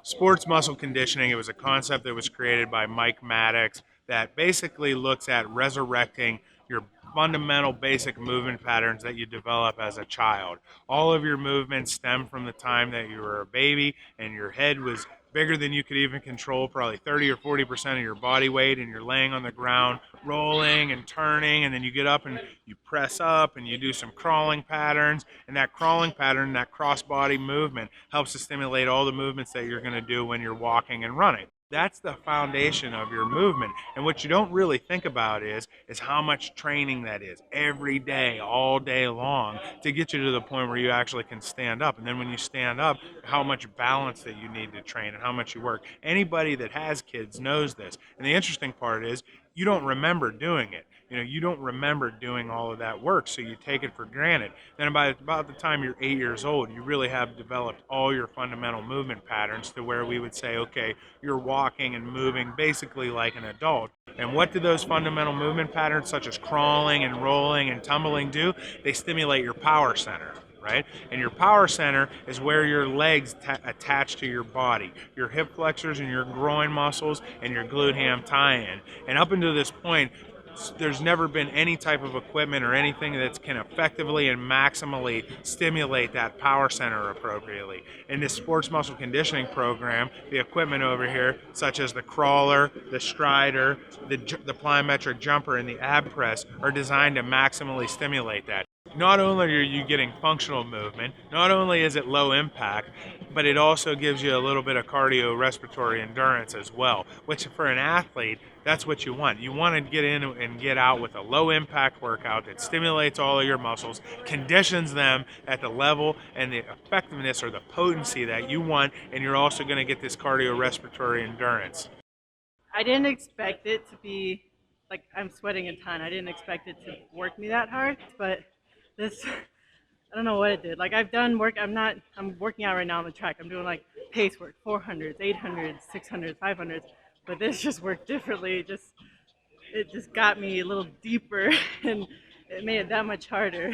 Sports muscle conditioning, it was a concept that was created by Mike Maddox that basically looks at resurrecting your fundamental basic movement patterns that you develop as a child. All of your movements stem from the time that you were a baby and your head was bigger than you could even control, probably 30 or 40% of your body weight, and you're laying on the ground rolling and turning, and then you get up and you press up and you do some crawling patterns, and that crawling pattern, that cross body movement, helps to stimulate all the movements that you're going to do when you're walking and running. That's the foundation of your movement. And what you don't really think about is how much training that is every day, all day long, to get you to the point where you actually can stand up. And then when you stand up, how much balance that you need to train and how much you work. Anybody that has kids knows this. And the interesting part is you don't remember doing it. You don't remember doing all of that work, so you take it for granted. Then about the time you're 8 years old, you really have developed all your fundamental movement patterns to where we would say, okay, you're walking and moving basically like an adult. And what do those fundamental movement patterns, such as crawling and rolling and tumbling, do? They stimulate your power center. Right? And your power center is where your legs attach to your body, your hip flexors and your groin muscles and your glute ham tie-in. And up until this point, there's never been any type of equipment or anything that can effectively and maximally stimulate that power center appropriately. In this sports muscle conditioning program, the equipment over here, such as the crawler, the strider, the plyometric jumper, and the ab press, are designed to maximally stimulate that. Not only are you getting functional movement, not only is it low impact, but it also gives you a little bit of cardiorespiratory endurance as well, which for an athlete, that's what you want. You want to get in and get out with a low impact workout that stimulates all of your muscles, conditions them at the level and the effectiveness or the potency that you want, and you're also going to get this cardiorespiratory endurance. I didn't expect it to be, like, I'm sweating a ton. I didn't expect it to work me that hard, but this, I don't know what it did. Like, I've done work, I'm working out right now on the track. I'm doing like pace work, 400s, 800s, 600s, 500s, but this just worked differently. It just got me a little deeper and it made it that much harder.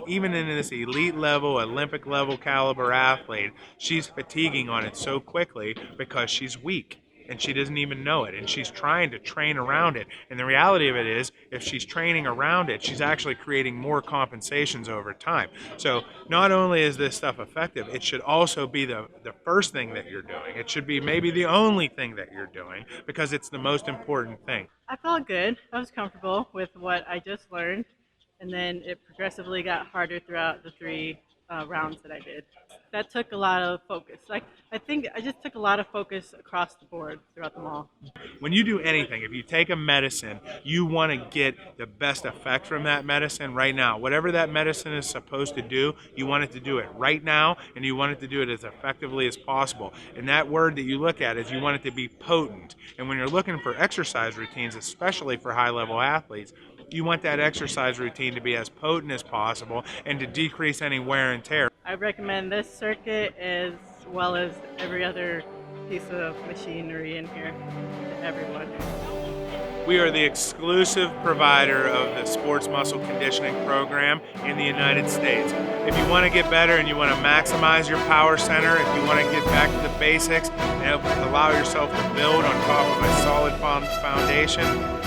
Even in this elite level, Olympic level caliber athlete, she's fatiguing on it so quickly because she's weak and she doesn't even know it, and she's trying to train around it. And the reality of it is, if she's training around it, she's actually creating more compensations over time. So not only is this stuff effective, it should also be the first thing that you're doing. It should be maybe the only thing that you're doing, because it's the most important thing. I felt good. I was comfortable with what I just learned, and then it progressively got harder throughout the three rounds that I did. That took a lot of focus. Like, I think I just took a lot of focus across the board throughout them all. When you do anything, if you take a medicine, you want to get the best effect from that medicine right now. Whatever that medicine is supposed to do, you want it to do it right now, and you want it to do it as effectively as possible. And that word that you look at is you want it to be potent. And when you're looking for exercise routines, especially for high-level athletes, you want that exercise routine to be as potent as possible and to decrease any wear and tear. I recommend this circuit as well as every other piece of machinery in here to everyone. We are the exclusive provider of the sports muscle conditioning program in the United States. If you want to get better and you want to maximize your power center, if you want to get back to the basics and allow yourself to build on top of a solid foundation,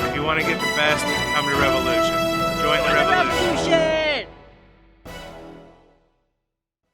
if you want to get the best, come to Revolution. Join the revolution.